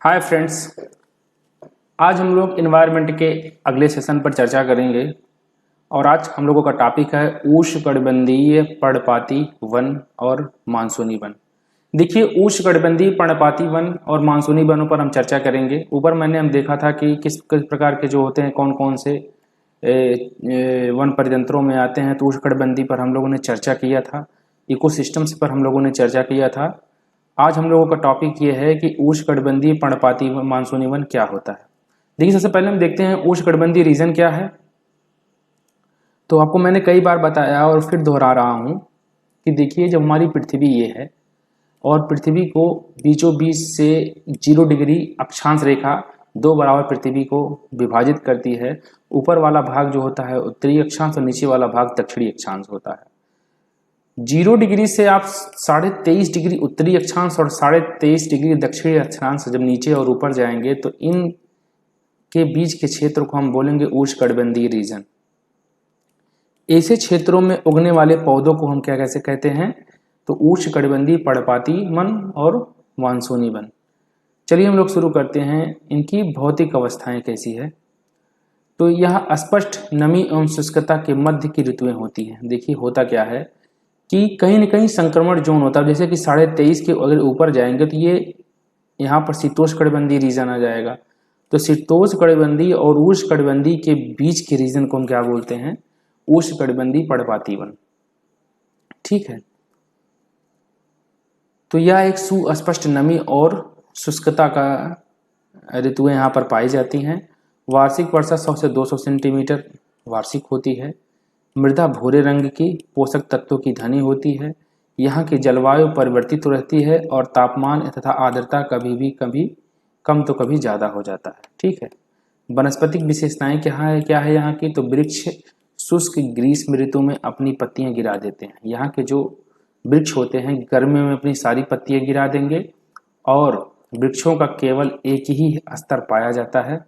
Hi friends, आज हम लोग इन्वायरमेंट के अगले सेशन पर चर्चा करेंगे और आज हम लोगों का टॉपिक है उष्णकटिबंधीय पर्णपाती वन और मानसूनी वन। देखिए, उष्णकटिबंधीय पर्णपाती वन और मानसूनी वनों पर हम चर्चा करेंगे। ऊपर हम देखा था कि किस किस प्रकार के जो होते हैं, कौन कौन से वन परितंत्रों में आते हैं। तो उष्णकटिबंधीय पर हम लोगों ने चर्चा किया था, इकोसिस्टम्स पर हम लोगों ने चर्चा किया था। आज हम लोगों का टॉपिक ये है कि उष्णकटिबंधीय पर्णपाती मानसूनी वन क्या होता है। देखिए, सबसे पहले हम देखते हैं उष्णकटिबंधीय रीजन क्या है। तो आपको मैंने कई बार बताया और फिर दोहरा रहा हूं कि देखिए, जब हमारी पृथ्वी ये है और पृथ्वी को बीचों बीच से 0 डिग्री अक्षांश रेखा दो बराबर पृथ्वी को विभाजित करती है। ऊपर वाला भाग जो होता है उत्तरी अक्षांश और नीचे वाला भाग दक्षिणी अक्षांश होता है। 0 डिग्री से आप 23.5 डिग्री उत्तरी अक्षांश और 23.5 डिग्री दक्षिणी अक्षांश जब नीचे और ऊपर जाएंगे तो इन के बीच के क्षेत्र को हम बोलेंगे उष्णकटिबंधीय रीजन। ऐसे क्षेत्रों में उगने वाले पौधों को हम क्या कैसे कहते हैं, तो उष्णकटिबंधीय पर्णपाती वन और मानसूनी वन। चलिए हम लोग शुरू करते हैं। इनकी भौतिक अवस्थाएं कैसी है। तो यह स्पष्ट नमी एवं शुष्कता के मध्य की ऋतुएं होती हैं। देखिए, होता क्या है कि कहीं न कहीं संक्रमण जोन होता है। जैसे कि 23.5 के अगर ऊपर जाएंगे तो ये यहाँ पर शीतोष्णकटिबंधीय रीजन आ जाएगा। तो शीतोष्णकटिबंधीय और उष्णकटिबंधीय के बीच के रीजन को हम क्या बोलते हैं, उष्णकटिबंधीय पर्णपाती वन। ठीक है, तो यह एक सुस्पष्ट नमी और शुष्कता का ऋतुएं यहाँ पर पाई जाती हैं। वार्षिक वर्षा 100 से 200 सेंटीमीटर वार्षिक होती है। मृदा भूरे रंग की पोषक तत्वों की धनी होती है। यहाँ की जलवायु परिवर्तित रहती है और तापमान तथा आर्द्रता कभी भी कभी कम तो कभी ज़्यादा हो जाता है। ठीक है, वनस्पतिक विशेषताएं क्या है यहाँ की, तो वृक्ष शुष्क ग्रीष्म ऋतु में अपनी पत्तियां गिरा देते हैं। यहाँ के जो वृक्ष होते हैं गर्मियों में अपनी सारी पत्तियां गिरा देंगे और वृक्षों का केवल एक ही स्तर पाया जाता है,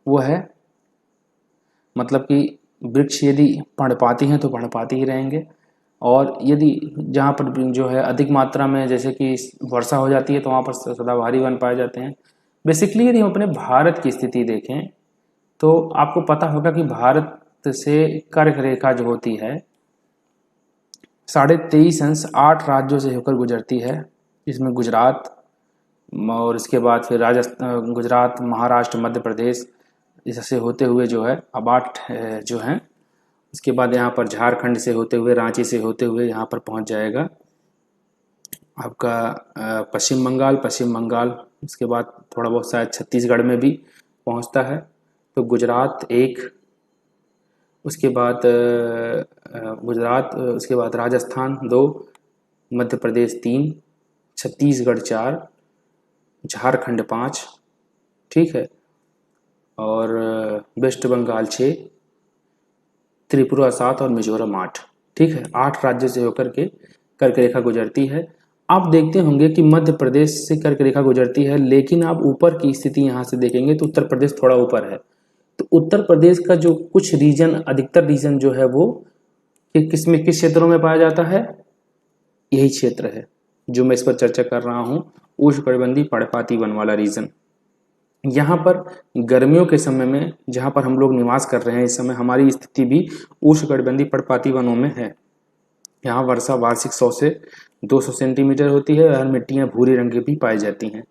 वो है मतलब कि वृक्ष यदि पर्णपाती हैं तो पर्णपाती ही रहेंगे, और यदि जहाँ पर जो है अधिक मात्रा में जैसे कि वर्षा हो जाती है तो वहाँ पर सदाबहारी वन पाए जाते हैं। बेसिकली यदि हम अपने भारत की स्थिति देखें तो आपको पता होगा कि भारत से कर्क रेखा जो होती है 23.5 अंश 8 राज्यों से होकर गुजरती है। इसमें गुजरात और इसके बाद फिर राजस्थान, गुजरात, महाराष्ट्र, मध्य प्रदेश इससे होते हुए जो है अब 8 जो हैं। इसके बाद यहाँ पर झारखंड से होते हुए, रांची से होते हुए यहाँ पर पहुँच जाएगा आपका पश्चिम बंगाल। उसके बाद थोड़ा बहुत शायद छत्तीसगढ़ में भी पहुँचता है। तो गुजरात एक, उसके बाद गुजरात, उसके बाद राजस्थान 2, मध्य प्रदेश 3, छत्तीसगढ़ 4, झारखंड 5, ठीक है, और वेस्ट बंगाल 6, त्रिपुरा 7 और मिजोरम 8। ठीक है, 8 राज्यों से होकर के कर्क रेखा गुजरती है। आप देखते होंगे कि मध्य प्रदेश से कर्क रेखा गुजरती है, लेकिन आप ऊपर की स्थिति यहाँ से देखेंगे तो उत्तर प्रदेश थोड़ा ऊपर है। तो उत्तर प्रदेश का जो कुछ रीजन, अधिकतर रीजन जो है वो किस क्षेत्रों में पाया जाता है, यही क्षेत्र है जो मैं इस पर चर्चा कर रहा हूँ, उष्णकटिबंधीय पर्णपाती वन वाला रीजन। यहाँ पर गर्मियों के समय में जहाँ पर हम लोग निवास कर रहे हैं इस समय, हमारी स्थिति भी उष्णकटिबंधीय पर्णपाती वनों में है। यहाँ वर्षा वार्षिक 100 से 200 सेंटीमीटर होती है और मिट्टियाँ भूरे रंग की भी पाई जाती हैं।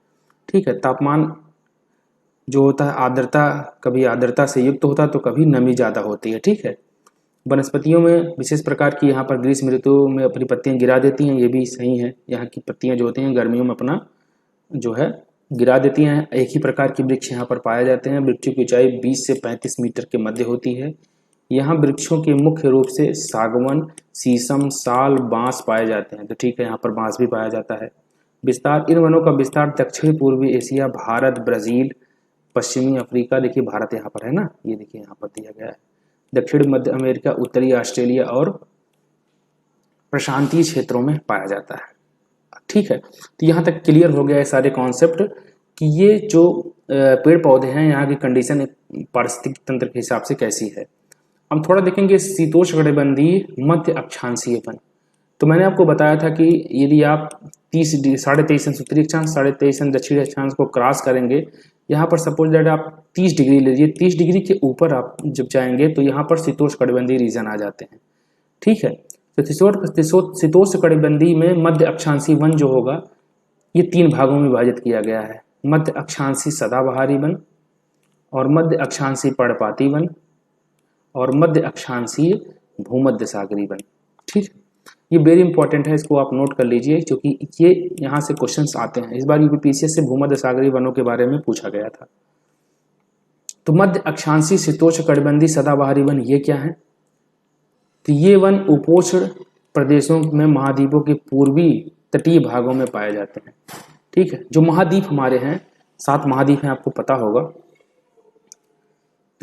ठीक है, तापमान जो होता है आर्द्रता, कभी आर्द्रता से युक्त होता है तो कभी नमी ज़्यादा होती है। ठीक है, वनस्पतियों में विशेष प्रकार की यहाँ पर ग्रीष्म ऋतु में अपनी पत्तियाँ गिरा देती हैं, ये भी सही है। यहाँ की पत्तियाँ जो होती हैं गर्मियों में अपना जो है गिरा देती हैं। एक ही प्रकार के वृक्ष यहाँ पर पाए जाते हैं। वृक्षों की ऊंचाई 20 से 35 मीटर के मध्य होती है। यहाँ वृक्षों के मुख्य रूप से सागवन, शीशम, साल, बांस पाए जाते हैं। तो ठीक है, यहाँ पर बांस भी पाया जाता है। विस्तार, इन वनों का विस्तार दक्षिण पूर्वी एशिया, भारत, ब्राजील, पश्चिमी अफ्रीका, देखिए भारत यहाँ पर है ना, ये देखिए यहाँ पर दिया गया है, दक्षिण मध्य अमेरिका, उत्तरी ऑस्ट्रेलिया और प्रशांतीय क्षेत्रों में पाया जाता है। ठीक है, तो यहाँ तक क्लियर हो गया है सारे कॉन्सेप्ट कि ये जो पेड़ पौधे हैं यहाँ की कंडीशन पारिस्थितिक तंत्र के हिसाब से कैसी है। हम थोड़ा देखेंगे शीतोष्णकटिबंधीय मध्य अक्षांशीय वन। तो मैंने आपको बताया था कि यदि आप 23.5 अंश उत्तरी अक्षांश, 23.5 अंश दक्षिणी अक्षांश को क्रॉस करेंगे, यहाँ पर सपोज दैट आप 30 डिग्री लीजिए, 30 डिग्री के ऊपर आप जब जाएंगे तो यहाँ पर शीतोष्णकटिबंधीय रीजन आ जाते हैं। ठीक है, तो शीतोष्णकटिबंधीय में मध्य अक्षांशी वन जो होगा ये 3 भागों में विभाजित किया गया है, मध्य अक्षांशी सदाबहारी वन और मध्य अक्षांशी पर्णपाती वन और मध्य अक्षांशीय भूमध्य सागरी वन। ठीक है, ये वेरी इंपॉर्टेंट है, इसको आप नोट कर लीजिए क्योंकि ये यहाँ से क्वेश्चंस आते हैं। इस बार यूपीपीसीएस से भूमध्य सागरी वनों के बारे में पूछा गया था। तो मध्य अक्षांशीय शीतोष्णकटिबंधीय सदाबहारी वन ये क्या है? तो ये वन उपोष्ण प्रदेशों में महाद्वीपों के पूर्वी तटीय भागों में पाए जाते हैं। ठीक है, जो महाद्वीप हमारे हैं, 7 महाद्वीप हैं, आपको पता होगा।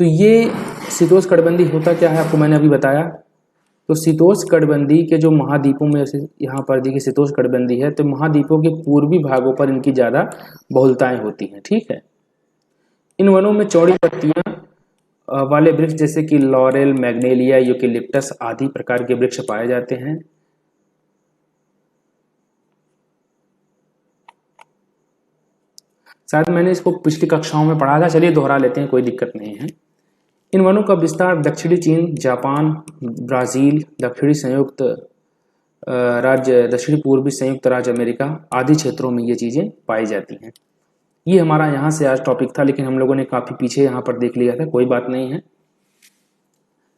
तो ये शीतोष्णकटिबंधीय होता क्या है, आपको मैंने अभी बताया। तो शीतोष्णकटिबंधीय के जो महाद्वीपों में, यहाँ पर देखिए शीतोष्णकटिबंधीय है, तो महाद्वीपों के पूर्वी भागों पर इनकी ज्यादा बहुलताएं होती हैं। ठीक है, इन वनों में चौड़ी पत्तियां वाले वृक्ष जैसे कि लॉरेल, मैग्नेलिया, यूकेलिप्टस आदि प्रकार के वृक्ष पाए जाते हैं। शायद मैंने इसको पिछली कक्षाओं में पढ़ा था, चलिए दोहरा लेते हैं, कोई दिक्कत नहीं है। इन वनों का विस्तार दक्षिणी चीन, जापान, ब्राजील, दक्षिणी संयुक्त राज्य, दक्षिणी पूर्वी संयुक्त राज्य अमेरिका आदि क्षेत्रों में ये चीजें पाई जाती हैं। ये हमारा यहाँ से आज टॉपिक था, लेकिन हम लोगों ने काफी पीछे यहाँ पर देख लिया था, कोई बात नहीं है।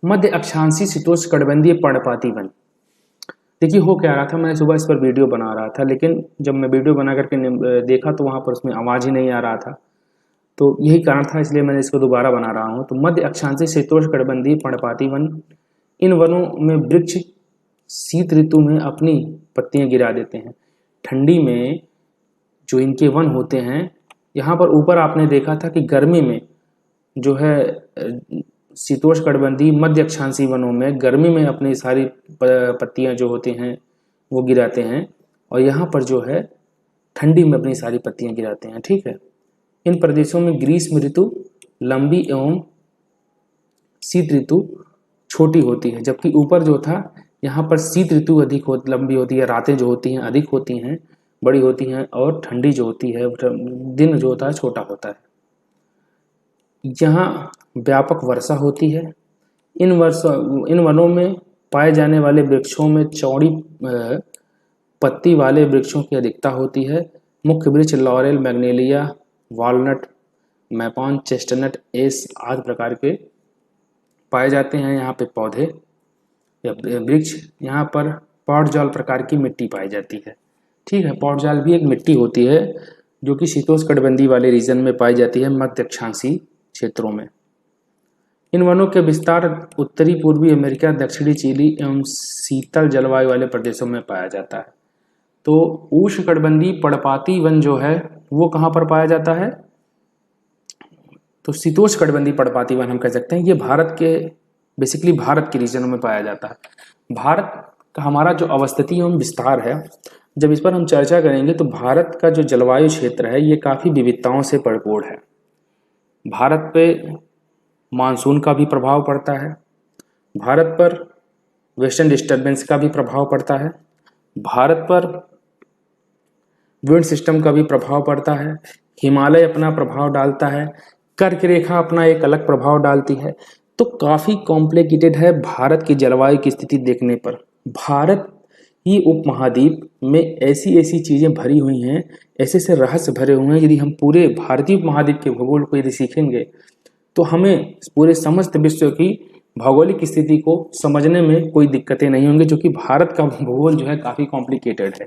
मध्य अक्षांशीय शीतोष्णकटिबंधीय पर्णपाती वन, देखिए हो क्या रहा था, मैं सुबह इस पर वीडियो बना रहा था, लेकिन जब मैं वीडियो बना करके देखा तो वहाँ पर उसमें आवाज़ ही नहीं आ रहा था, तो यही कारण था, इसलिए मैंने इसको दोबारा बना रहा हूँ। तो मध्य अक्षांशीय शीतोष्णकटिबंधीय पर्णपाती वन, इन वनों में वृक्ष शीत ऋतु में अपनी पत्तियां गिरा देते हैं। ठंडी में जो इनके वन होते हैं, यहाँ पर ऊपर आपने देखा था कि गर्मी में जो है शीतोष्णकटिबंधीय मध्य अक्षांशीय वनों में गर्मी में अपनी सारी पत्तियां जो होती हैं वो गिराते हैं, और यहाँ पर जो है ठंडी में अपनी सारी पत्तियां गिराते हैं। ठीक है, इन प्रदेशों में ग्रीष्म ऋतु लंबी एवं शीत ऋतु छोटी होती है, जबकि ऊपर जो था यहाँ पर शीत ऋतु लंबी होती है, रातें जो होती हैं अधिक होती हैं, बड़ी होती हैं, और ठंडी जो होती है दिन जो होता है छोटा होता है। यहाँ व्यापक वर्षा होती है। इन वनों में पाए जाने वाले वृक्षों में चौड़ी पत्ती वाले वृक्षों की अधिकता होती है। मुख्य वृक्ष लॉरेल, मैग्नेलिया, वॉलनट, मैपॉन, चेस्टनट, एस आदि प्रकार के पाए जाते हैं। यहाँ पे पौधे या वृक्ष, यहाँ पर पौडजाल प्रकार की मिट्टी पाई जाती है। ठीक है, पौडजाल भी एक मिट्टी होती है जो कि शीतोष्णकटिबंधीय वाले रीजन में पाई जाती है, मध्य अक्षांशीय क्षेत्रों में। इन वनों के विस्तार उत्तरी पूर्वी अमेरिका, दक्षिणी चिली एवं शीतल जलवायु वाले प्रदेशों में पाया जाता है। तो उष्णकटिबंधीय पर्णपाती वन जो है वो कहाँ पर पाया जाता है? तो शीतोष्णकटिबंधीय पर्णपाती वन हम कह सकते हैं, ये भारत के बेसिकली भारत के रीजनों में पाया जाता है। भारत का हमारा जो अवस्थिति एवं विस्तार है, जब इस पर हम चर्चा करेंगे तो भारत का जो जलवायु क्षेत्र है ये काफी विविधताओं से भरपूर है। भारत पे मानसून का भी प्रभाव पड़ता है, भारत पर वेस्टर्न डिस्टर्बेंस का भी प्रभाव पड़ता है, भारत पर विंड सिस्टम का भी प्रभाव पड़ता है, हिमालय अपना प्रभाव डालता है, कर्क रेखा अपना एक अलग प्रभाव डालती है। तो काफी कॉम्प्लिकेटेड है भारत की जलवायु की स्थिति देखने पर। भारत ही उपमहाद्वीप में ऐसी ऐसी चीजें भरी हुई हैं, ऐसे ऐसे रहस्य भरे हुए हैं, यदि हम पूरे भारतीय उपमहाद्वीप के भूगोल को यदि सीखेंगे तो हमें पूरे समस्त विश्व की भौगोलिक स्थिति को समझने में कोई दिक्कतें नहीं होंगी, जो कि भारत का भूगोल जो है काफी कॉम्प्लिकेटेड है।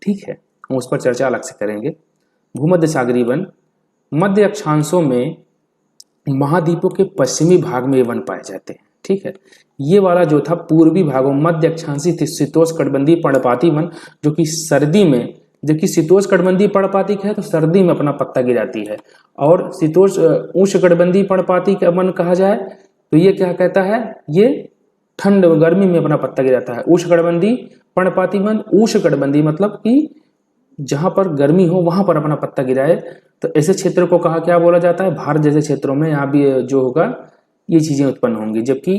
ठीक है, हम उस पर चर्चा अलग से करेंगे। भूमध्य सागरीय वन, मध्य अक्षांशों में महाद्वीपों के पश्चिमी भाग में वन पाए जाते हैं। ठीक है, ये वाला जो था पूर्वी भागों मध्य अक्षांशीय शीतोष्णकटिबंधीय पर्णपाती वन, जो कि सर्दी में, जबकि शीतोष्णकटिबंधीय पर्णपाती है तो सर्दी में अपना पत्ता गिराती है, और उष्णकटिबंधीय पर्णपाती का वन कहा जाए तो ये क्या कहता है, ये ठंड गर्मी में अपना पत्ता गिराता है। उष्णकटिबंधीय पर्णपाती वन, उष्णकटिबंधीय मतलब कि जहां पर गर्मी हो वहां पर अपना पत्ता गिराए, तो ऐसे क्षेत्र को कहा क्या बोला जाता है? भारत जैसे क्षेत्रों में यहाँ भी जो होगा ये चीजें उत्पन्न होंगी। जबकि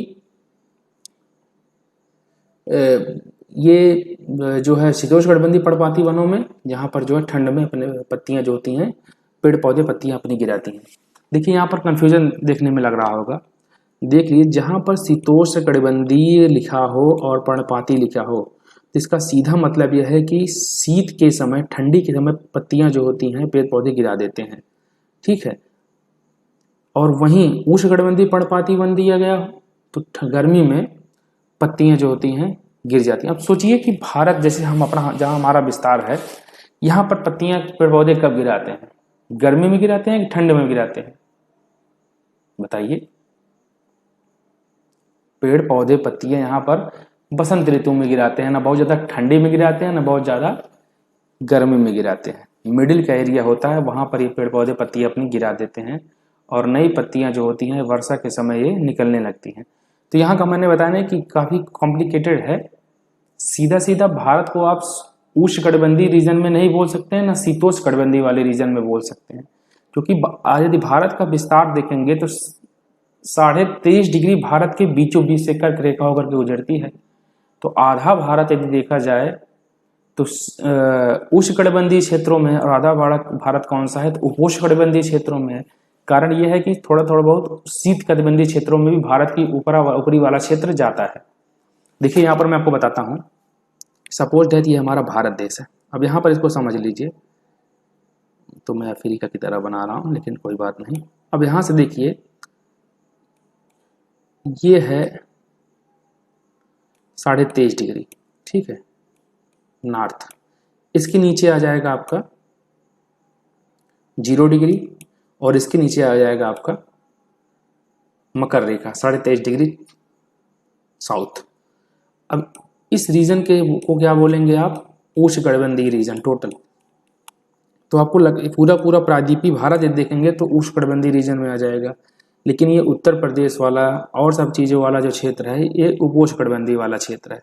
ये जो है शीतोष्णकटिबंधीय पर्णपाती वनों में, जहाँ पर जो है ठंड में अपने पत्तियां जो होती हैं, पेड़ पौधे पत्तियां अपनी गिराती हैं। देखिए यहाँ पर कंफ्यूजन देखने में लग रहा होगा। देख लीजिए, जहाँ पर शीतोष्णकटिबंधीय लिखा हो और पर्णपाती लिखा हो, तो इसका सीधा मतलब यह है कि शीत के समय, ठंडी के समय पत्तियां जो होती हैं पेड़ पौधे गिरा देते हैं, ठीक है। और वहीं उष्णकटिबंधीय पर्णपाती वन दिया गया हो तो गर्मी में पत्तियां जो होती हैं गिर जाती हैं। अब सोचिए कि भारत जैसे हम अपना, जहाँ हमारा विस्तार है, यहाँ पर पत्तियां पेड़ पौधे कब गिराते हैं? गर्मी में गिराते हैं कि ठंड में गिराते हैं? बताइए। पेड़ पौधे पत्तियां यहाँ पर बसंत ऋतु में गिराते हैं, ना बहुत ज़्यादा ठंडी में गिराते हैं, ना बहुत ज़्यादा गर्मी में गिराते हैं। मिडिल का एरिया होता है, वहाँ पर ये पेड़ पौधे पत्तियां अपनी गिरा देते हैं और नई पत्तियां जो होती हैं वर्षा के समय ये निकलने लगती हैं। तो यहाँ का मैंने बताया कि काफ़ी कॉम्प्लिकेटेड है। सीधा सीधा भारत को आप उष्णकटिबंधीय रीजन में नहीं बोल सकते हैं, ना शीतोष्णकटिबंधीय वाले रीजन में बोल सकते हैं, क्योंकि यदि भारत का विस्तार देखेंगे तो 23.5 डिग्री भारत के बीचों बीच से कर्क रेखा होकर के गुजरती है। तो आधा भारत यदि देखा जाए तो उष्णकटिबंधीय क्षेत्रों में, और आधा भारत कौन सा है तो उपोष्णकटिबंधीय क्षेत्रों में है। कारण यह है कि थोड़ा थोड़ा बहुत शीत कटिबंधीय क्षेत्रों में भी भारत की ऊपरी वाला क्षेत्र जाता है। देखिए यहाँ पर मैं आपको बताता हूँ। सपोज दैट ये हमारा भारत देश है। अब यहाँ पर इसको समझ लीजिए, तो मैं अफ्रीका की तरह बना रहा हूँ, लेकिन कोई बात नहीं। अब यहाँ से देखिए, ये है 23.5 डिग्री, ठीक है, नॉर्थ। इसके नीचे आ जाएगा आपका 0 डिग्री, और इसके नीचे आ जाएगा आपका मकर रेखा 23.5 डिग्री साउथ। अब इस रीजन के को क्या बोलेंगे आप? उष्णकटिबंधीय रीजन टोटल। तो आपको पूरा पूरा प्रायद्वीपीय भारत यदि देखेंगे तो उष्णकटिबंधीय रीजन में आ जाएगा। लेकिन ये उत्तर प्रदेश वाला और सब चीज़ों वाला जो क्षेत्र है, ये उपोष्णकटिबंधीय वाला क्षेत्र है,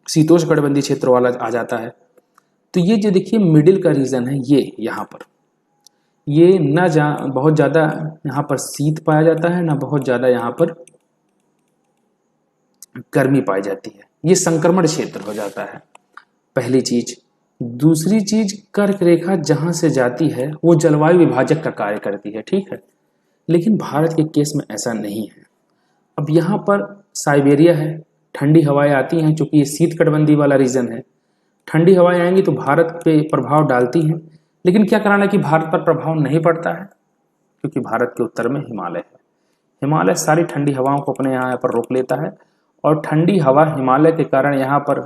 शीतोष्णकटिबंधीय क्षेत्र वाला आ जाता है। तो ये जो देखिए मिडिल का रीजन है, ये यहाँ पर, ये न बहुत ज़्यादा यहाँ पर शीत पाया जाता है, ना बहुत ज़्यादा यहाँ पर गर्मी पाई जाती है। ये संक्रमण क्षेत्र हो जाता है, पहली चीज। दूसरी चीज, कर्क रेखा जहां से जाती है वो जलवायु विभाजक का कार्य करती है, ठीक है। लेकिन भारत के केस में ऐसा नहीं है। अब यहाँ पर साइबेरिया है, ठंडी हवाएं आती हैं, चूंकि ये शीत कटिबंधीय वाला रीजन है। ठंडी हवाएं आएंगी तो भारत पे प्रभाव डालती हैं, लेकिन क्या कराना कि भारत पर प्रभाव नहीं पड़ता है, क्योंकि भारत के उत्तर में हिमालय है। हिमालय सारी ठंडी हवाओं को अपने यहाँ पर रोक लेता है, और ठंडी हवा हिमालय के कारण यहाँ पर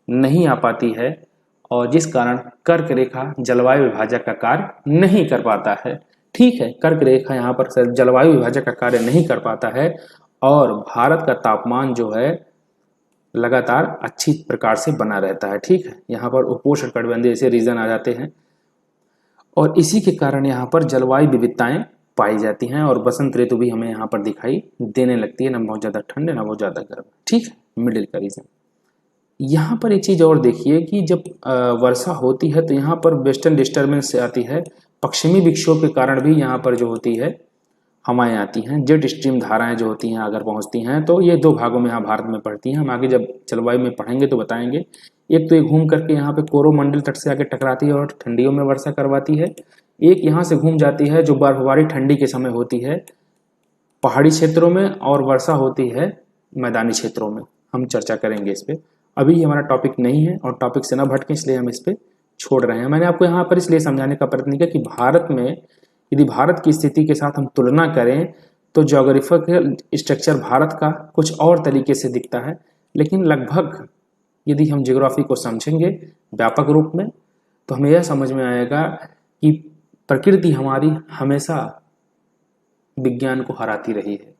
नहीं आ पाती है, और जिस कारण कर्क रेखा जलवायु विभाजक का कार्य नहीं कर पाता है। ठीक है, कर्क रेखा यहाँ पर जलवायु विभाजक का कार्य नहीं कर पाता है, और भारत का तापमान जो है लगातार अच्छी प्रकार से बना रहता है, ठीक है। यहाँ पर उपोष्णकटिबंधीय ऐसे रीजन आ जाते हैं, और इसी के कारण यहाँ पर जलवायु विविधताएं पाई जाती हैं, और बसंत ऋतु भी हमें यहाँ पर दिखाई देने लगती है, ना बहुत ज़्यादा ठंड है ना बहुत ज़्यादा गर्म, ठीक है, मिडिल का रीजन। यहाँ पर एक चीज़ और देखिए कि जब वर्षा होती है तो यहाँ पर वेस्टर्न डिस्टर्बेंस आती है, पश्चिमी विक्षोभ के कारण भी यहाँ पर जो होती है हवाएं आती हैं, जेट स्ट्रीम धाराएं जो होती हैं अगर पहुँचती हैं तो ये दो भागों में यहाँ भारत में पड़ती हैं। हम आगे जब जलवायु में पढ़ेंगे तो बताएंगे। एक तो ये घूम करके यहाँ पे कोरोमंडल तट से आके टकराती है और ठंडियों में वर्षा करवाती है। एक यहाँ से घूम जाती है जो बर्फबारी ठंडी के समय होती है पहाड़ी क्षेत्रों में, और वर्षा होती है मैदानी क्षेत्रों में। हम चर्चा करेंगे इस पर, अभी हमारा टॉपिक नहीं है और टॉपिक से ना भटके, इसलिए हम इस पर छोड़ रहे हैं। मैंने आपको यहाँ पर इसलिए समझाने का प्रयत्न किया कि भारत में यदि भारत की स्थिति के साथ हम तुलना करें तो ज्योग्राफिकल स्ट्रक्चर भारत का कुछ और तरीके से दिखता है, लेकिन लगभग यदि हम ज्योग्राफी को समझेंगे व्यापक रूप में तो हमें यह समझ में आएगा कि प्रकृति हमारी हमेशा विज्ञान को हराती रही है।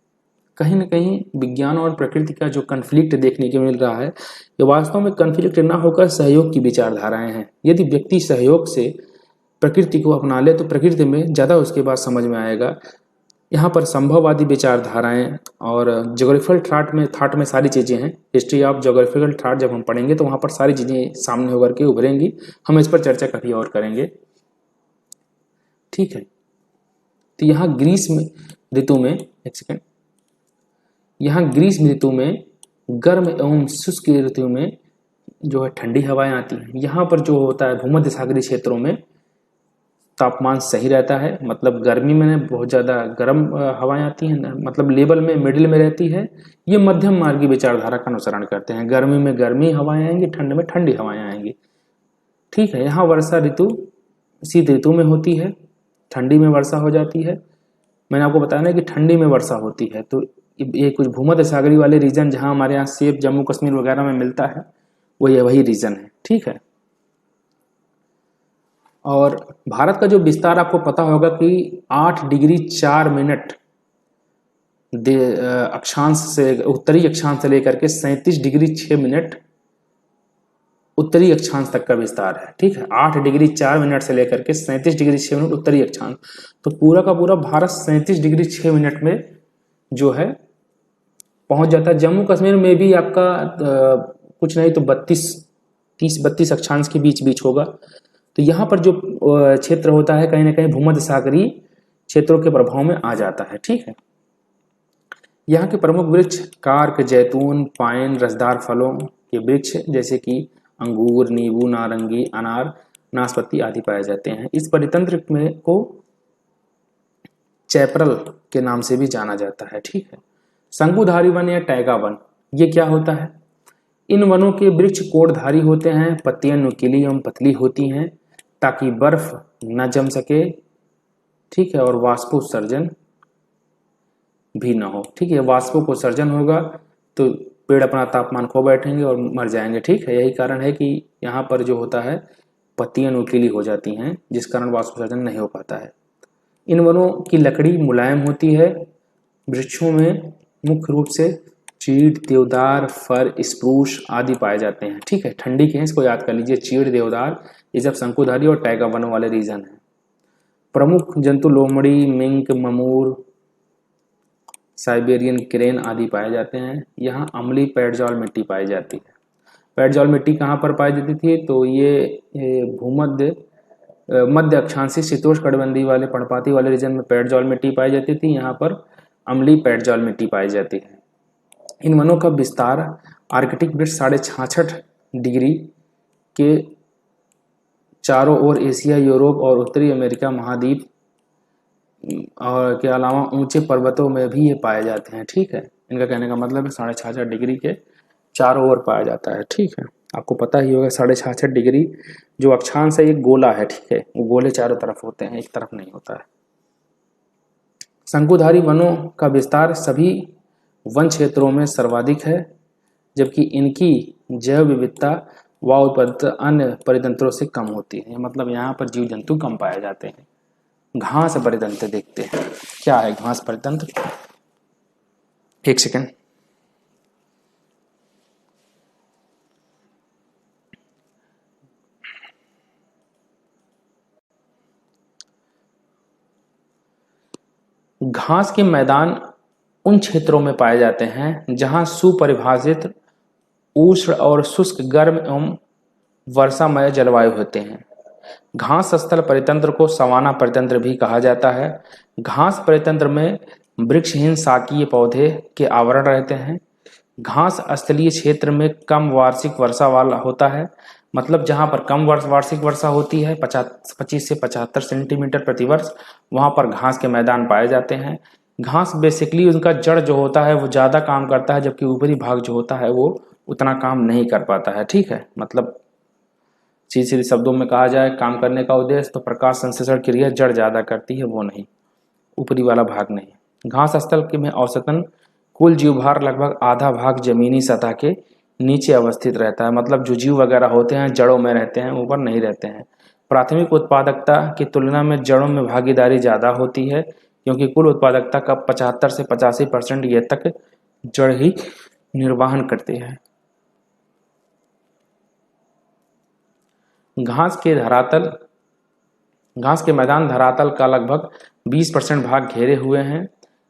कहीं न कहीं विज्ञान और प्रकृति का जो कन्फ्लिक्ट देखने को मिल रहा है, ये वास्तव में कन्फ्लिक्ट ना होकर सहयोग की विचारधाराएं हैं। यदि व्यक्ति सहयोग से प्रकृति को अपना ले तो प्रकृति में ज़्यादा उसके बाद समझ में आएगा। यहाँ पर संभववादी विचारधाराएं और ज्योग्राफिकल थाट में सारी चीज़ें हैं। हिस्ट्री ऑफ ज्योग्राफिकल थाट जब हम पढ़ेंगे तो वहाँ पर सारी चीज़ें सामने होकर के उभरेंगी। हम इस पर चर्चा कभी और करेंगे, ठीक है। तो यहाँ ग्रीष्म ऋतु में, एक सेकेंड, यहाँ ग्रीष्म ऋतु में गर्म एवं शुष्क ऋतु में जो है ठंडी हवाएं आती हैं। यहाँ पर जो होता है भूमध्य सागरीय क्षेत्रों में तापमान सही रहता है, मतलब गर्मी में बहुत ज़्यादा गर्म हवाएं आती हैं, मतलब लेवल में मिडिल में रहती है। ये मध्यम मार्गी विचारधारा का अनुसरण करते हैं, गर्मी में गर्मी हवाएं आएंगी, ठंड में ठंडी हवाएं आएंगी। ठीक है, यहाँ वर्षा ऋतु शीत ऋतु में होती है, ठंडी में वर्षा हो जाती है। मैंने आपको बताया ना कि ठंडी में वर्षा होती है। तो ये कुछ भूमध्य सागरीय वाले रीजन जहाँ हमारे यहाँ सेब जम्मू कश्मीर वगैरह में मिलता है वो ये वही रीजन है। ठीक है, और भारत का जो विस्तार आपको पता होगा कि 8 डिग्री 4 मिनट अक्षांश से, उत्तरी अक्षांश से लेकर के 37 डिग्री 6 मिनट उत्तरी अक्षांश तक का विस्तार है। ठीक है, 8 डिग्री 4 मिनट से लेकर के 37 डिग्री 6 मिनट उत्तरी अक्षांश। तो पूरा का पूरा भारत 37 डिग्री 6 मिनट में जो है पहुंच जाता है। जम्मू कश्मीर में भी आपका कुछ नहीं तो 30-32 अक्षांश के बीच बीच होगा। तो यहाँ पर जो क्षेत्र होता है कहीं ना कहीं भूमध्य सागरीय क्षेत्रों के प्रभाव में आ जाता है। ठीक है, यहाँ के प्रमुख वृक्ष कार्क, जैतून, पाइन, रसदार फलों के वृक्ष जैसे कि अंगूर, नींबू, नारंगी, अनार, नाशपाती आदि पाए जाते हैं। इस परितंत्र में को चैपरल के नाम से भी जाना जाता है। ठीक है, शंकुधारी वन या टैगा वन, ये क्या होता है? इन वनों के वृक्ष कोणधारी होते हैं, पत्तियां नुकीली एवं पतली होती हैं ताकि बर्फ न जम सके। ठीक है, और वाष्पोत्सर्जन भी ना हो। ठीक है, वाष्पों को सर्जन होगा तो पेड़ अपना तापमान खो बैठेंगे और मर जाएंगे। ठीक है, यही कारण है कि यहाँ पर जो होता है पत्तियां नुकीली हो जाती हैं जिस कारण वाष्पोत्सर्जन नहीं हो पाता है। इन वनों की लकड़ी मुलायम होती है। वृक्षों में मुख्य रूप से चीड़, देवदार, फर, स्प्रूस आदि पाए जाते हैं। ठीक है, ठंडी के हैं, इसको याद कर लीजिए। चीड़, देवदार ये सब शंकुधारी और टैगा वन वाले रीजन है। प्रमुख जंतु लोमड़ी, मिंक, ममूर, साइबेरियन क्रेन आदि पाए जाते हैं। यहाँ अम्लीय पेड़जाल मिट्टी पाई जाती है। पेड़जाल मिट्टी कहाँ पर पाई जाती थी? तो ये मध्य अक्षांशीय शीतोष्णकटिबंधीय वाले पर्णपाती वाले रीजन में पेड़जाल मिट्टी पाई जाती थी। यहाँ पर अम्लीय पेड़जाल मिट्टी पाई जाती है। इन वनों का विस्तार आर्कटिक वृक्ष 66.5 डिग्री के चारों ओर एशिया, यूरोप और उत्तरी अमेरिका महाद्वीप और के अलावा ऊंचे पर्वतों में भी ये पाए जाते हैं। ठीक है, इनका कहने का मतलब है 66.5 डिग्री के चारों ओर पाया जाता है। ठीक है, आपको पता ही होगा 66.5 डिग्री जो अक्षांश है एक गोला है। ठीक है, वो गोले चारों तरफ होते हैं, एक तरफ नहीं होता है। शंकुधारी वनों का विस्तार सभी वन क्षेत्रों में सर्वाधिक है, जबकि इनकी जैव विविधता व उत्पादकता अन्य परितंत्रों से कम होती है। मतलब यहाँ पर जीव जंतु कम पाए जाते हैं। घास परितंत्र देखते हैं, क्या है घास परितंत्र? एक सेकेंड। घास के मैदान उन क्षेत्रों में पाए जाते हैं जहां सुपरिभाषित उष्ण और शुष्क, गर्म एवं वर्षामय जलवायु होते हैं। घास स्थल परितंत्र को सवाना परितंत्र भी कहा जाता है। घास परितंत्र में वृक्षहीन शाकीय पौधे के आवरण रहते हैं। घास स्थलीय क्षेत्र में कम वार्षिक वर्षा वाला होता है। मतलब जहां पर कम वार्षिक वर्षा होती है 25 से 75 सेंटीमीटर प्रतिवर्ष, वहां पर घास के मैदान पाए जाते हैं। घास बेसिकली उनका जड़ जो होता है वो ज्यादा काम करता है, जबकि ऊपरी भाग जो होता है वो उतना काम नहीं कर पाता है। ठीक है, मतलब सीधे सीधे शब्दों में कहा जाए काम करने का उद्देश्य तो प्रकाश संश्लेषण क्रिया जड़ ज्यादा करती है, वो नहीं, ऊपरी वाला भाग नहीं। घास स्थल के में औसतन कुल जीव भार लगभग आधा भाग जमीनी सतह के नीचे अवस्थित रहता है। मतलब जो जीव वगैरह होते हैं जड़ों में रहते हैं, ऊपर नहीं रहते हैं। प्राथमिक उत्पादकता की तुलना में जड़ों में भागीदारी ज्यादा होती है, क्योंकि कुल उत्पादकता का 75 से 85% ये तक जड़ ही निर्वहन करते हैं। घास के मैदान धरातल का लगभग 20% भाग घेरे हुए हैं।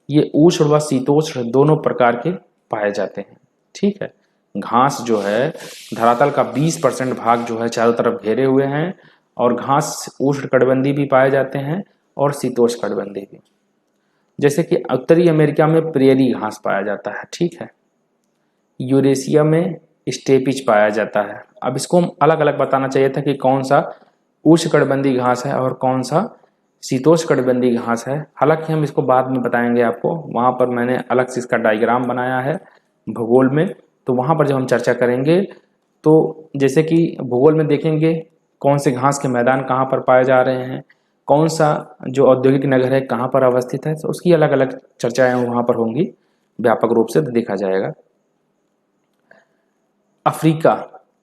ये उष्ण व शीतोष्ण दोनों प्रकार के पाए जाते हैं। ठीक है, घास जो है धरातल का 20% भाग जो है चारों तरफ घेरे हुए हैं, और घास उष्ण कटिबंधीय भी पाए जाते हैं और शीतोष्ण कटिबंधीय भी। जैसे कि उत्तरी अमेरिका में प्रेरी घास पाया जाता है। ठीक है, यूरेशिया में स्टेपिज पाया जाता है। अब इसको हम अलग अलग बताना चाहिए था कि कौन सा उष्णकटिबंधीय घास है और कौन सा शीतोष्णकटिबंधीय घास है। हालांकि हम इसको बाद में बताएंगे आपको, वहाँ पर मैंने अलग से इसका डायग्राम बनाया है भूगोल में, तो वहाँ पर जब हम चर्चा करेंगे तो जैसे कि भूगोल में देखेंगे कौन से घास के मैदान कहाँ पर पाए जा रहे हैं, कौन सा जो औद्योगिक नगर है कहाँ पर अवस्थित है, तो उसकी अलग अलग चर्चाएं वहाँ पर होंगी, व्यापक रूप से देखा जाएगा। अफ्रीका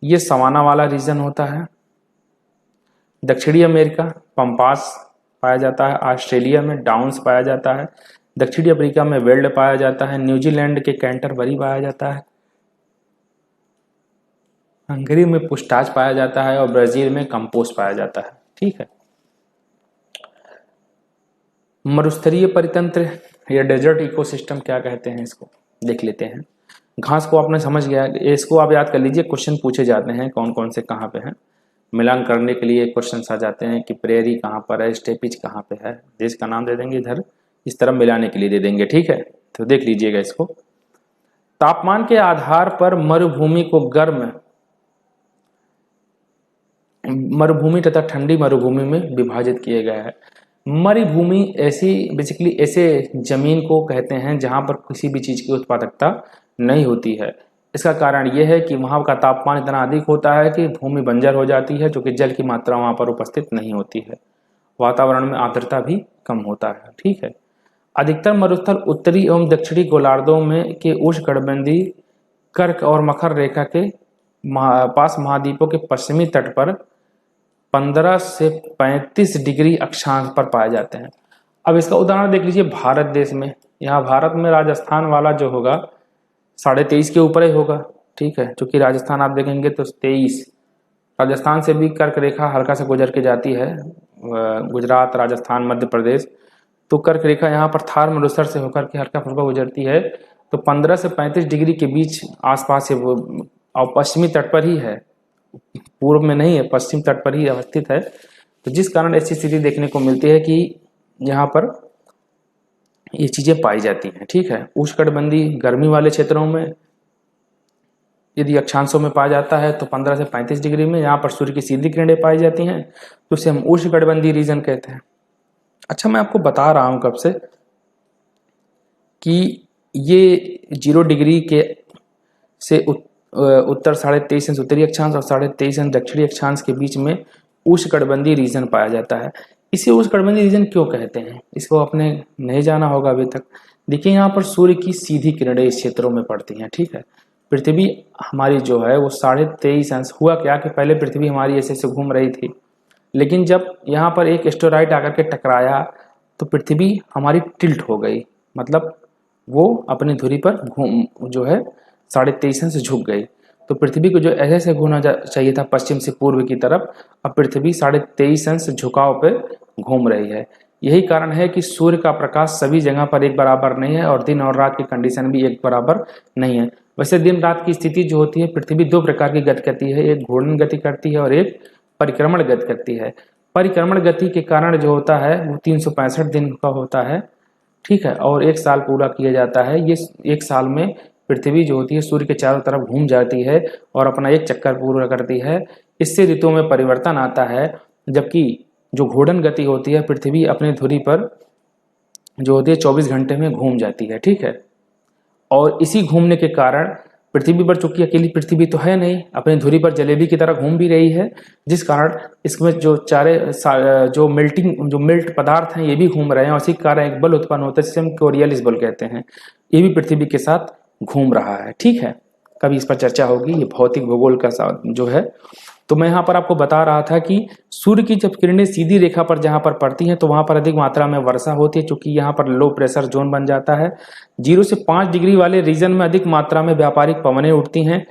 ये सवाना वाला रीजन होता है। दक्षिणी अमेरिका पंपास पाया जाता है। ऑस्ट्रेलिया में डाउन्स पाया जाता है। दक्षिणी अफ्रीका में वेल्ड पाया जाता है। न्यूजीलैंड के कैंटरबरी पाया जाता है। हंगरी में पुस्टाच पाया जाता है और ब्राजील में कंपोस्ट पाया जाता है। ठीक है। मरुस्थलीय परितंत्र या डेजर्ट इकोसिस्टम क्या कहते हैं, इसको देख लेते हैं। घास को आपने समझ गया, इसको आप याद कर लीजिए, क्वेश्चन पूछे जाते हैं कौन कौन से कहाँ पे हैं। मिलान करने के लिए क्वेश्चन आ जाते हैं कि प्रेरी कहाँ पर है, स्टेपिज कहाँ पे है, देश का नाम दे देंगे इधर, इस तरह मिलाने के लिए दे देंगे। ठीक है, तो देख लीजिएगा इसको। तापमान के आधार पर मरुभूमि को गर्म मरुभूमि तथा ठंडी मरुभूमि में विभाजित किया गया है। मरुभूमि ऐसी बेसिकली ऐसे जमीन को कहते हैं जहां पर किसी भी चीज की उत्पादकता नहीं होती है। इसका कारण यह है कि वहां का तापमान इतना अधिक होता है कि भूमि बंजर हो जाती है, जो कि जल की मात्रा वहां पर उपस्थित नहीं होती है। वातावरण में आर्द्रता भी कम होता है। ठीक है। अधिकतर मरुस्थल उत्तरी एवं दक्षिणी गोलार्धों में के उष्णकटिबंधीय कर्क और मकर रेखा के पास महाद्वीपों के पश्चिमी तट पर 15 से 35 डिग्री अक्षांश पर पाए जाते हैं। अब इसका उदाहरण देख लीजिए भारत देश में। यहाँ भारत में राजस्थान वाला जो होगा 23.5 के ऊपर ही होगा। ठीक है, क्योंकि राजस्थान आप देखेंगे तो 23, राजस्थान से भी कर्क रेखा हल्का से गुजर के जाती है, गुजरात, राजस्थान, मध्य प्रदेश, तो कर्क रेखा यहाँ पर थार मरुस्थल से होकर के हल्का फुल्का गुजरती है। तो 15 से 35 डिग्री के बीच आसपास से वो पश्चिमी तट पर ही है, पूर्व में नहीं है, पश्चिम तट पर ही अवस्थित है। तो जिस कारण ऐसी स्थिति देखने को मिलती है कि यहाँ पर ये चीजें पाई जाती हैं। ठीक है। उष्णकटिबंधीय गर्मी वाले क्षेत्रों में यदि अक्षांशों में पाया जाता है तो 15 से 35 डिग्री में यहाँ पर सूर्य की सीधी किरणें पाई जाती हैं, तो उसे हम उष्णकटिबंधीय रीजन कहते हैं। अच्छा, मैं आपको बता रहा हूं कब से कि ये 0 डिग्री के से उत्तर 23.5 अंश उत्तरी अक्षांश और 23.5 अंश दक्षिणी अक्षांश के बीच में उष्णकटिबंधीय रीजन पाया जाता है। इसे उष्णकटिबंधीय रीजन क्यों कहते हैं, इसको आपने नहीं जाना होगा अभी तक। देखिए, यहाँ पर सूर्य की सीधी किरणें इस क्षेत्रों में पड़ती हैं। ठीक है। पृथ्वी हमारी जो है वो 23.5 अंश, हुआ क्या कि पहले पृथ्वी हमारी ऐसे ऐसे घूम रही थी, लेकिन जब यहाँ पर एक एस्टेरॉइड आकर के टकराया तो पृथ्वी हमारी टिल्ट हो गई, मतलब वो अपनी धुरी पर घूम जो है 23.5 अंश झुक गई। तो पृथ्वी को जो ऐसे ऐसे घूमना चाहिए था पश्चिम से पूर्व की तरफ, अब पृथ्वी 23.5 अंश झुकाव पे घूम रही है। यही कारण है कि सूर्य का प्रकाश सभी जगह पर एक बराबर नहीं है और दिन और रात की कंडीशन भी एक बराबर नहीं है। वैसे दिन रात की स्थिति जो होती है, पृथ्वी 2 प्रकार की गति करती है, एक घूर्णन गति करती है और एक परिक्रमण गति करती है। परिक्रमण गति के कारण जो होता है वो 365 दिन का होता है। ठीक है। और 1 साल पूरा किया जाता है। ये 1 साल में पृथ्वी जो होती है सूर्य के चारों तरफ घूम जाती है और अपना एक चक्कर पूरा करती है। इससे ऋतुओं में परिवर्तन आता है, जबकि जो घूर्णन गति होती है पृथ्वी अपनी धुरी पर जो होती है 24 घंटे में घूम जाती है। ठीक है। और इसी घूमने के कारण पृथ्वी पर, चूंकि अकेली पृथ्वी तो है नहीं, अपनी धुरी पर जलेबी की तरह घूम भी रही है, जिस कारण इसमें जो जो मेल्ट पदार्थ हैं ये भी घूम रहे हैं और इसी कारण एक बल उत्पन्न होता है जिसे हम कोरियोलिस बल कहते हैं। ये भी पृथ्वी के साथ घूम रहा है। ठीक है। कभी इस पर चर्चा होगी, ये भौतिक भूगोल का जो है। तो मैं यहाँ पर आपको बता रहा था कि सूर्य की जब किरणें सीधी रेखा पर जहाँ पर पड़ती हैं तो वहां पर अधिक मात्रा में वर्षा होती है, क्योंकि यहाँ पर लो प्रेशर जोन बन जाता है। 0 से 5 डिग्री वाले रीजन में अधिक मात्रा में व्यापारिक पवनें उठती हैं।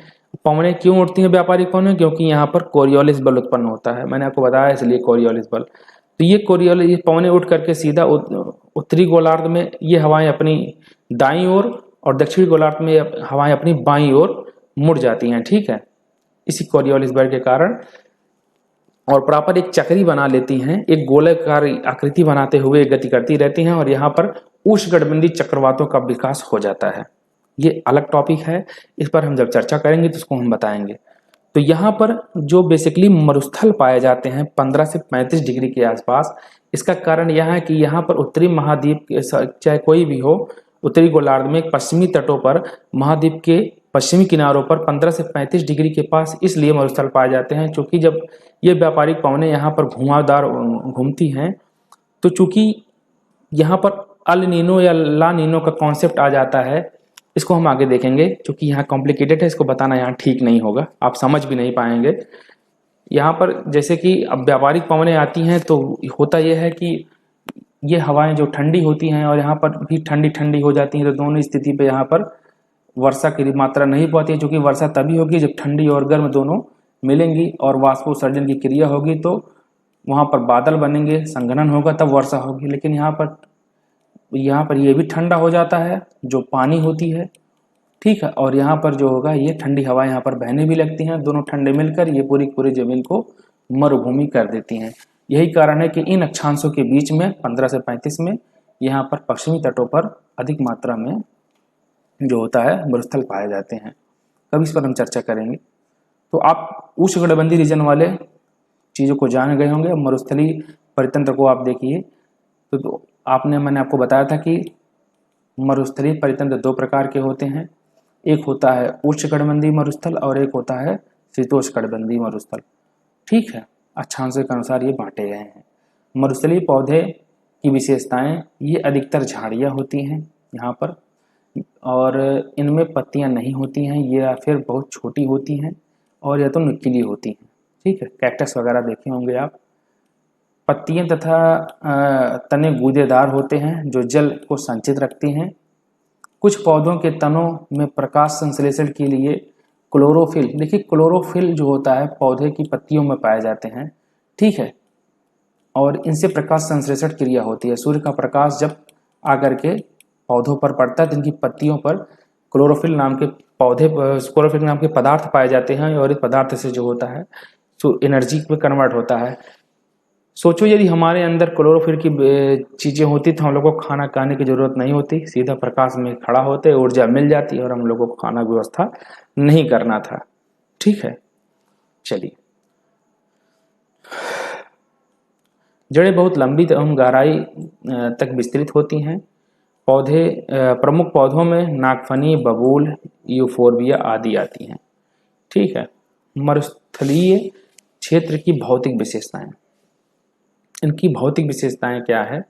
पवनें क्यों उठती हैं व्यापारिक पवनें? क्योंकि यहाँ पर कोरियोलिस बल उत्पन्न होता है, मैंने आपको बताया इसलिए कोरियोलिस बल। तो ये कोरियोलिस पवनें उठ करके सीधा उत्तरी गोलार्ध में ये हवाएं अपनी दाईं ओर और दक्षिणी गोलार्ध में हवाएं अपनी बाईं ओर मुड़ जाती हैं। ठीक है। इसी कोरियोलिस बल के कारण, और प्रॉपर एक चक्री बना लेती हैं, एक गोलाकार आकृति बनाते हुए गति करती रहती हैं और यहाँ पर उष्णकटिबंधीय चक्रवातों का विकास हो जाता है। ये अलग टॉपिक है, इस पर हम जब चर्चा करेंगे तो उसको हम बताएंगे। तो यहाँ पर जो बेसिकली मरुस्थल पाए जाते हैं 15 से 35 डिग्री के आसपास, इसका कारण यह है कि यहाँ पर उत्तरी महाद्वीप चाहे कोई भी हो, उत्तरी गोलार्ध में पश्चिमी तटों पर महाद्वीप के पश्चिमी किनारों पर 15 से 35 डिग्री के पास इसलिए मरुस्थल पाए जाते हैं, क्योंकि जब ये व्यापारिक पवनें यहाँ पर घुमावदार घूमती हैं तो चूंकि यहाँ पर अल नीनो या ला नीनो का कॉन्सेप्ट आ जाता है। इसको हम आगे देखेंगे, क्योंकि यहाँ कॉम्प्लिकेटेड है, इसको बताना यहाँ ठीक नहीं होगा, आप समझ भी नहीं पाएंगे। यहाँ पर जैसे कि अब व्यापारिक पवनें आती हैं तो होता यह है कि ये हवाएं जो ठंडी होती हैं और यहाँ पर भी ठंडी ठंडी हो जाती हैं, तो दोनों स्थिति पे यहाँ पर वर्षा की मात्रा नहीं पाती है, क्योंकि वर्षा तभी होगी जब ठंडी और गर्म दोनों मिलेंगी और वाष्पोत्सर्जन की क्रिया होगी, तो वहाँ पर बादल बनेंगे, संघनन होगा, तब वर्षा होगी। लेकिन यहाँ पर ये भी ठंडा हो जाता है जो पानी होती है, ठीक है, और यहाँ पर जो होगा ये ठंडी हवा यहाँ पर बहने भी लगती हैं, दोनों ठंडे मिलकर ये पूरी जमीन को मरुभूमि कर देती हैं। यही कारण है कि इन अक्षांशों के बीच में 15 से 35 में यहाँ पर पश्चिमी तटों पर अधिक मात्रा में जो होता है मरुस्थल पाए जाते हैं। कभी इस पर हम चर्चा करेंगे। तो आप उष्णकटिबंधीय रीजन वाले चीज़ों को जान गए होंगे। मरुस्थलीय परितंत्र को आप देखिए तो मैंने आपको बताया था कि मरुस्थलीय परितंत्र दो प्रकार के होते हैं, एक होता है उष्णकटिबंधीय मरुस्थल और एक होता है शीतोष्णकटिबंधीय मरुस्थल, ठीक है। अक्षांशों के अनुसार ये बांटे गए हैं। मरुस्थलीय पौधे की विशेषताएं, ये अधिकतर झाड़ियाँ होती हैं यहाँ पर, और इनमें पत्तियाँ नहीं होती हैं, ये या फिर बहुत छोटी होती हैं और या तो नुकीली होती हैं, ठीक है। कैक्टस वगैरह देखे होंगे आप। पत्तियां तथा तने गूदेदार होते हैं जो जल को संचित रखती हैं। कुछ पौधों के तनों में प्रकाश संश्लेषण के लिए क्लोरोफिल, देखिए क्लोरोफिल जो होता है पौधे की पत्तियों में पाए जाते हैं, ठीक है, और इनसे प्रकाश संश्लेषण क्रिया होती है। सूर्य का प्रकाश जब आकर के पौधों पर पड़ता है तो इनकी पत्तियों पर क्लोरोफिल नाम के पदार्थ पाए जाते हैं, और इस पदार्थ से जो होता है तो एनर्जी में कन्वर्ट होता है। सोचो यदि हमारे अंदर क्लोरोफिल की चीज़ें होती तो हम लोग को खाना खाने की ज़रूरत नहीं होती, सीधा प्रकाश में खड़ा होते, ऊर्जा मिल जाती और हम लोगों को खाना की व्यवस्था नहीं करना था, ठीक है। चलिए, जड़ें बहुत लंबी एवं गहराई तक विस्तृत होती हैं। प्रमुख पौधों में नागफनी, बबूल, यूफोर्बिया आदि आती हैं, ठीक है। मरुस्थलीय क्षेत्र की भौतिक विशेषताएं, इनकी भौतिक विशेषताएं क्या है?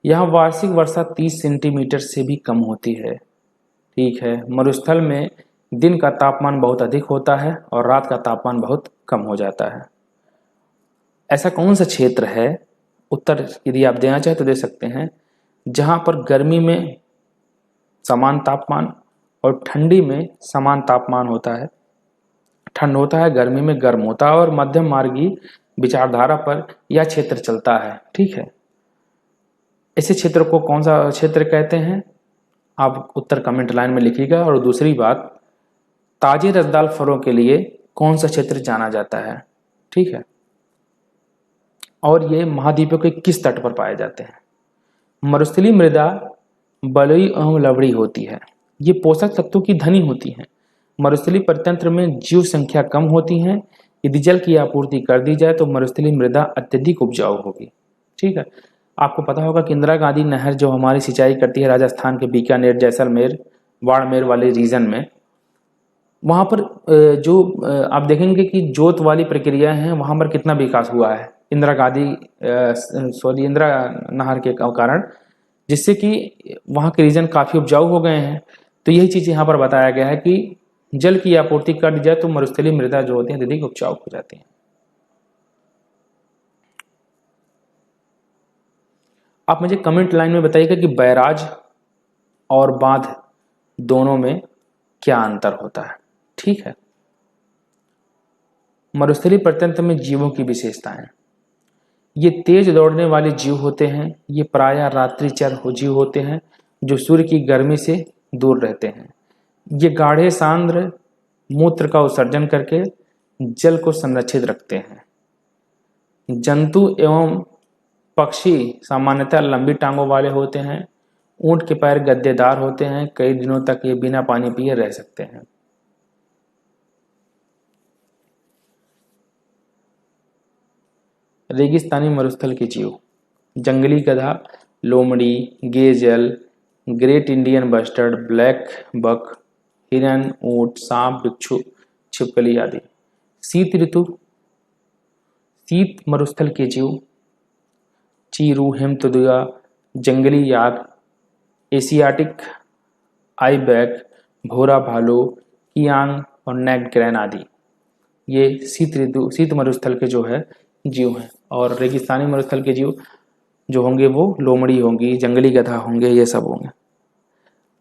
यहाँ वार्षिक वर्षा 30 सेंटीमीटर से भी कम होती है, ठीक है। मरुस्थल में दिन का तापमान बहुत अधिक होता है और रात का तापमान बहुत कम हो जाता है। ऐसा कौन सा क्षेत्र है, उत्तर यदि आप देना चाहें तो दे सकते हैं, जहाँ पर गर्मी में समान तापमान और ठंडी में समान तापमान होता है, ठंड होता है, गर्मी में गर्म होता है, और मध्यम मार्गी विचारधारा पर यह क्षेत्र चलता है, ठीक है। ऐसे क्षेत्र को कौन सा क्षेत्र कहते हैं, आप उत्तर कमेंट लाइन में लिखिएगा। और दूसरी बात, ताजे रसदार फलों के लिए कौन सा क्षेत्र जाना जाता है, ठीक है, और ये महाद्वीपों के किस तट पर पाए जाते हैं। मरुस्थलीय मृदा बलुई एवं लवणी होती है, ये पोषक तत्वों की धनी होती है। मरुस्थलीय परितंत्र में जीव संख्या कम होती है। यदि जल की आपूर्ति कर दी जाए तो मरुस्थलीय मृदा अत्यधिक उपजाऊ होगी, ठीक है। आपको पता होगा कि इंदिरा गांधी नहर जो हमारी सिंचाई करती है राजस्थान के बीकानेर, जैसलमेर, बाड़मेर वाले रीजन में, वहाँ पर जो आप देखेंगे कि जोत वाली प्रक्रिया है, वहाँ पर कितना विकास हुआ है इंदिरा नहर के कारण, जिससे कि वहाँ के रीजन काफ़ी उपजाऊ हो गए हैं। तो यही चीज़ यहाँ पर बताया गया है कि जल की आपूर्ति कर दी जाए तो मरुस्थलीय मृदा जो होती है अधिक उपजाऊ हो जाती है। आप मुझे कमेंट लाइन में बताइएगा कि बैराज और बांध दोनों में क्या अंतर होता है, ठीक है। मरुस्थलीय परितंत्र में जीवों की विशेषताएं, ये तेज दौड़ने वाले जीव होते हैं। ये प्रायः रात्रिचर जीव होते हैं जो सूर्य की गर्मी से दूर रहते हैं। ये गाढ़े सांद्र मूत्र का उत्सर्जन करके जल को संरक्षित रखते हैं। जंतु एवं पक्षी सामान्यतः लंबी टांगों वाले होते हैं। ऊंट के पैर गद्देदार होते हैं, कई दिनों तक ये बिना पानी पिए रह सकते हैं। रेगिस्तानी मरुस्थल के जीव, जंगली गधा, लोमड़ी, gazelle, great Indian bustard, blackbuck, हिरन, ऊंट, सांप, बिच्छू, छिपकली आदि। शीत ऋतु, शीत मरुस्थल के जीव, चीरू, हिमतेंदुआ, जंगली याक, एशियाटिक आइबैक, भोरा भालू, कियांग और नेक्ड क्रैन आदि। ये शीत मरुस्थल के जो है जीव हैं। और रेगिस्तानी मरुस्थल के जीव जो होंगे वो लोमड़ी होंगी, जंगली गधा होंगे, ये सब होंगे।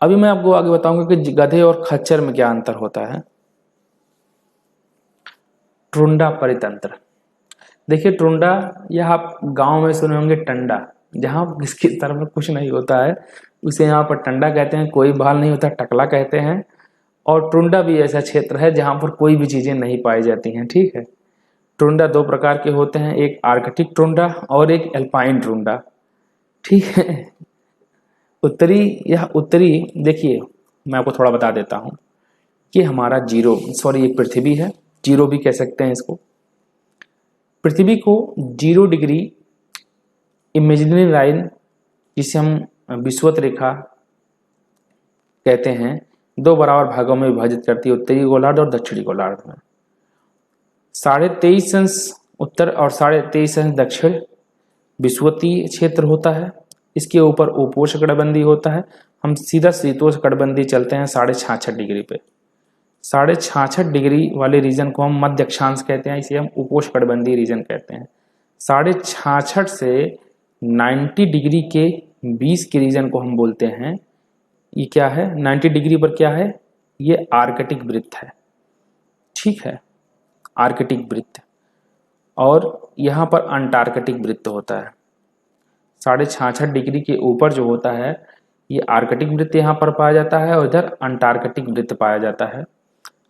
अभी मैं आपको आगे बताऊंगा कि गधे और खच्चर में क्या अंतर होता है। ट्रुंडा परितंत्र, देखिए ट्रुंडा, यह आप गांव में सुने होंगे टंडा, जहां जिसकी तरफ में कुछ नहीं होता है उसे यहाँ पर टंडा कहते हैं, कोई बाल नहीं होता टकला कहते हैं। और ट्रुंडा भी ऐसा क्षेत्र है जहां पर कोई भी चीजें नहीं पाई जाती हैं, ठीक है। ट्रुंडा दो प्रकार के होते हैं, एक आर्कटिक ट्रुंडा और एक एल्पाइन ट्रुंडा, ठीक है। उत्तरी देखिए, मैं आपको थोड़ा बता देता हूं कि हमारा ये पृथ्वी है, जीरो भी कह सकते हैं इसको। पृथ्वी को 0 डिग्री इमेजिनरी लाइन, जिसे हम विषुवत रेखा कहते हैं, दो बराबर भागों में विभाजित करती है, उत्तरी गोलार्ध और दक्षिणी गोलार्ध में। 23.5 अंश उत्तर और 23.5 अंश दक्षिण विषुवतीय क्षेत्र होता है। इसके ऊपर उपोष्णकटिबंधीय होता है। हम सीधा शीतोष्णकटिबंधीय चलते हैं 66.5 डिग्री पे। 66.5 डिग्री वाले रीजन को हम मध्य अक्षांश कहते हैं, इसे हम उपोष्णकटिबंधीय रीजन कहते हैं। 66.5 से 90 डिग्री के बीच के रीजन को हम बोलते हैं, ये क्या है, 90 डिग्री पर क्या है, ये आर्कटिक वृत्त है, ठीक है, आर्कटिक वृत्त। और यहाँ पर अंटार्कटिक वृत्त होता है। 66.5 डिग्री के ऊपर जो होता है ये आर्कटिक वृत्त यहाँ पर पाया जाता है और इधर अंटार्कटिक वृत्त पाया जाता है।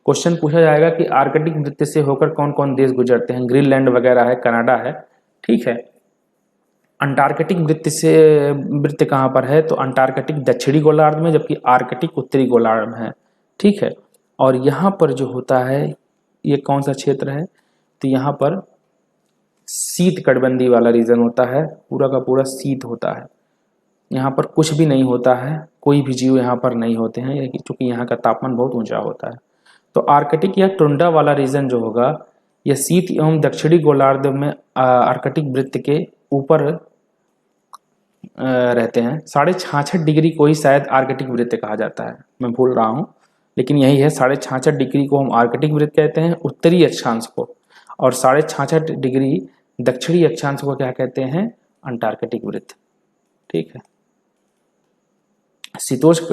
क्वेश्चन पूछा जाएगा कि आर्कटिक वृत्त से होकर कौन कौन देश गुजरते हैं, ग्रीनलैंड वगैरह है, कनाडा है, ठीक है। अंटार्कटिक वृत्त कहाँ पर है, तो अंटार्कटिक दक्षिणी गोलार्ध में, जबकि आर्कटिक उत्तरी गोलार्ध में है, ठीक है। और यहाँ पर जो होता है ये कौन सा क्षेत्र है, तो यहाँ पर शीत कटिबंधी वाला रीजन होता है, पूरा का पूरा शीत होता है। यहाँ पर कुछ भी नहीं होता है, कोई भी जीव यहाँ पर नहीं होते हैं, क्योंकि यहाँ का तापमान बहुत ऊंचा होता है। तो आर्कटिक या टुंड्रा वाला रीजन जो होगा यह शीत एवं दक्षिणी गोलार्ध में आर्कटिक वृत्त के ऊपर रहते हैं। 66.5 डिग्री को ही शायद आर्कटिक वृत्त कहा जाता है, मैं भूल रहा हूँ, लेकिन यही है। 66.5 डिग्री को हम आर्कटिक वृत्त कहते हैं उत्तरी अक्षांश को, और 66.5 डिग्री दक्षिणी अक्षांश को क्या कहते हैं, अंटार्कटिक वृत्त, ठीक है। शीतोष्ण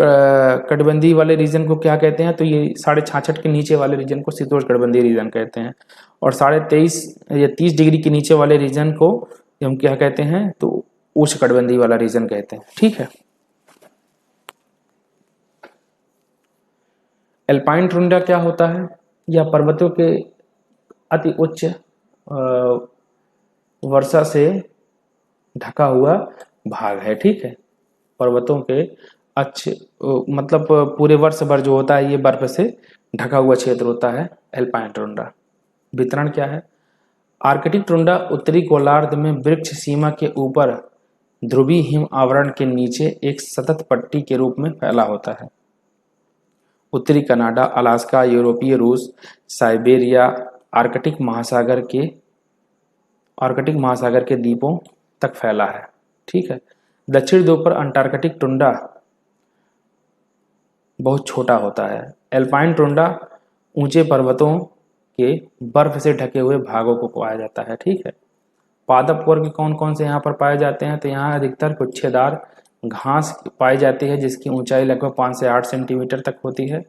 कटिबंधीय वाले रीजन को क्या कहते हैं, तो ये 66.5 के नीचे वाले रीजन को शीतोष्ण कटिबंधीय रीजन कहते हैं। और 23.5 या 30 डिग्री के नीचे वाले रीजन को हम क्या कहते हैं, तो उष्ण कटिबंधीय वाला रीजन कहते हैं, ठीक है। एल्पाइन टुंड्रा क्या होता है, यह पर्वतों के अति उच्च वर्षा से ढका हुआ भाग है, ठीक है। पर्वतों के मतलब पूरे वर्ष भर जो होता है ये बर्फ से ढका हुआ क्षेत्र होता है एल्पाइन टुंड्रा। वितरण क्या है, आर्कटिक टुंड्रा उत्तरी गोलार्ध में वृक्ष सीमा के ऊपर ध्रुवीय हिम आवरण के नीचे एक सतत पट्टी के रूप में फैला होता है। उत्तरी कनाडा, अलास्का, यूरोपीय रूस, साइबेरिया आर्कटिक महासागर के द्वीपों तक फैला है, ठीक है। दक्षिण ध्रुव पर अंटार्कटिक टुंड्रा बहुत छोटा होता है। एल्पाइन टुंड्रा ऊंचे पर्वतों के बर्फ से ढके हुए भागों को पाया जाता है, ठीक है। पादप वर्ग कौन कौन से यहाँ पर पाए जाते हैं, तो यहाँ अधिकतर गुच्छेदार घास पाई जाती है जिसकी ऊंचाई लगभग 5 से 8 सेंटीमीटर तक होती है,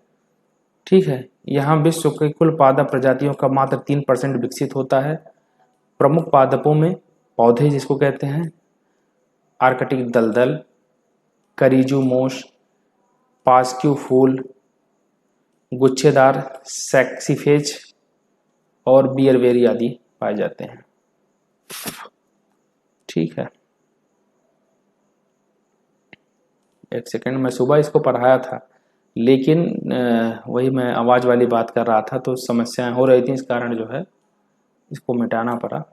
ठीक है। यहाँ विश्व के कुल पादप प्रजातियों का मात्र 3% विकसित होता है। प्रमुख पादपों में पौधे जिसको कहते हैं आर्कटिक दलदल, करीजू मोश, पास्क्यू फूल, गुच्छेदार सैक्सीफेज और बियरबेरी आदि पाए जाते हैं, ठीक है। एक सेकंड, मैं सुबह इसको पढ़ाया था, लेकिन वही मैं आवाज़ वाली बात कर रहा था तो समस्याएं हो रही थी, इस कारण जो है इसको मिटाना पड़ा।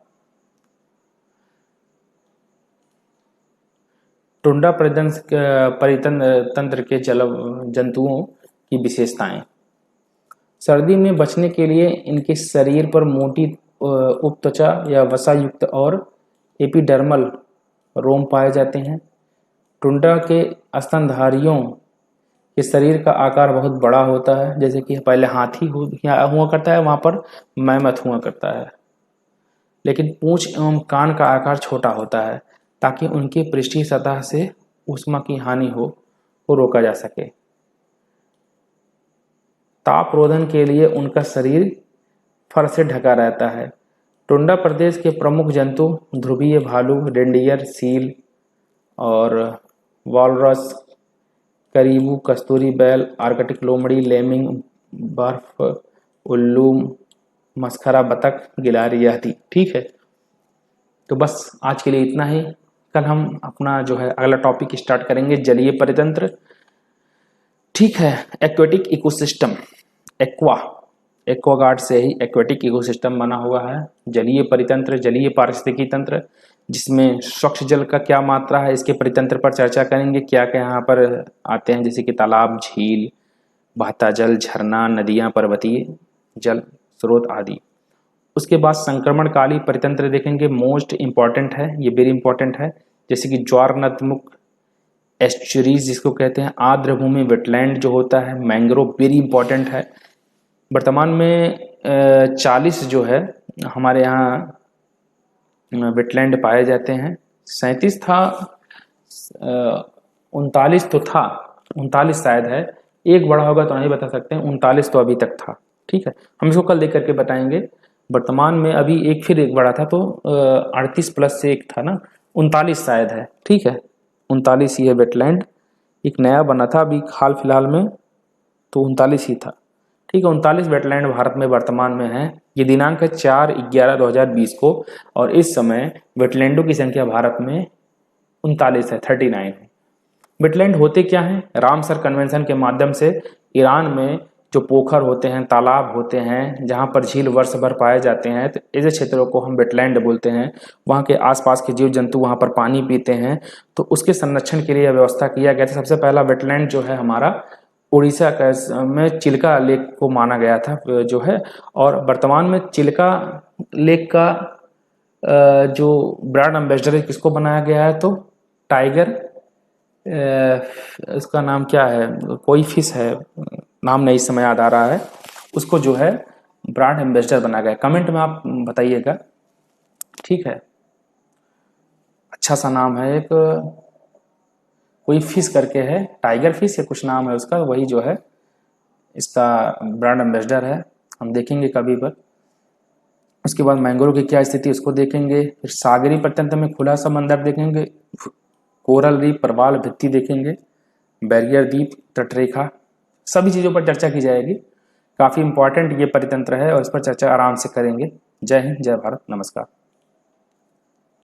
टुंडा परितंत्र के जंतुओं की विशेषताएं। सर्दी में बचने के लिए इनके शरीर पर मोटी उपत्वचा या वसा युक्त और एपिडर्मल रोम पाए जाते हैं। टुंडा के स्तनधारियों के शरीर का आकार बहुत बड़ा होता है, जैसे कि पहले हाथी हुआ करता है, वहाँ पर मैमथ हुआ करता है। लेकिन पूंछ एवं कान का आकार छोटा होता है ताकि उनकी पृष्ठीय सतह से ऊष्मा की हानि को रोका जा सके। ताप रोधन के लिए उनका शरीर फर से ढका रहता है। टुंडा प्रदेश के प्रमुख जंतु ध्रुवीय भालू, रेंडियर, सील और वॉलरस, करीबू, कस्तूरी बैल, आर्कटिक लोमड़ी, लेमिंग, बर्फ उल्लू, मस्खरा बतख, गिलारी आदि। ठीक है, तो बस आज के लिए इतना ही। कल हम अपना जो है अगला टॉपिक स्टार्ट करेंगे, जलीय परितंत्र। ठीक है, एक्वेटिक इकोसिस्टम, एक्वागार्ड से ही एक्वेटिक इकोसिस्टम बना हुआ है। जलीय परितंत्र, जलीय पारिस्थितिकी तंत्र, जिसमें स्वच्छ जल का क्या मात्रा है इसके परितंत्र पर चर्चा करेंगे। क्या क्या यहाँ पर आते हैं, जैसे कि तालाब, झील, बहता जल, झरना, नदियाँ, पर्वतीय जल स्रोत आदि। उसके बाद संक्रमणकाली परितंत्र देखेंगे, मोस्ट इंपॉर्टेंट है, ये वेरी इंपॉर्टेंट है, जैसे कि ज्वार नदमुख, एस्चुरीज जिसको कहते हैं, आर्द्र भूमि वेटलैंड जो होता है, मैंग्रोव वेरी इंपॉर्टेंट है। वर्तमान में 40 जो है हमारे यहाँ वेटलैंड पाए जाते हैं। 37 था, 39 तो था, 39 शायद है, एक बड़ा होगा तो नहीं बता सकते हैं, 39 तो अभी तक था। ठीक है, हम इसको कल देख करके बताएंगे। वर्तमान में अभी एक बड़ा था, तो 38 प्लस से एक था ना, 39 शायद है। ठीक है, 39 ही है वेटलैंड, एक नया बना था अभी हाल फिलहाल में, तो 39 ही था। ठीक है, 39 वेटलैंड भारत में वर्तमान में है। ये दिनांक है 4/11/2020 को, और इस समय वेटलैंडों की संख्या भारत में 39 है, 39 है। वेटलैंड होते क्या हैं? रामसर कन्वेंशन के माध्यम से ईरान में जो पोखर होते हैं, तालाब होते हैं, जहाँ पर झील वर्ष भर पाए जाते हैं, तो ऐसे क्षेत्रों को हम वेटलैंड बोलते हैं। वहाँ के आसपास के जीव जंतु वहाँ पर पानी पीते हैं, तो उसके संरक्षण के लिए व्यवस्था किया गया था। सबसे पहला वेटलैंड जो है हमारा उड़ीसा में चिल्का लेक को माना गया था जो है, और वर्तमान में चिल्का लेक का जो ब्रांड एम्बेसडर किसको बनाया गया है, तो टाइगर, इसका नाम क्या है, कोई फिश है, नाम नहीं इस समय याद आ रहा है, उसको जो है ब्रांड एम्बेसडर बना गया। कमेंट में आप बताइएगा। ठीक है, अच्छा सा नाम है, एक कोई फिश करके है, टाइगर फिश या कुछ नाम है उसका, वही जो है इसका ब्रांड एम्बेसडर है। हम देखेंगे कभी पर। उसके बाद मैंग्रोव की क्या स्थिति उसको देखेंगे। फिर सागरी परितंत्र में खुला समंदर देखेंगे, कोरल रीफ, प्रवाल भित्ति देखेंगे, बैरियर द्वीप, तटरेखा, सभी चीज़ों पर चर्चा की जाएगी। काफ़ी इंपॉर्टेंट ये परितंत्र है और इस पर चर्चा आराम से करेंगे। जय हिंद, जय भारत, नमस्कार।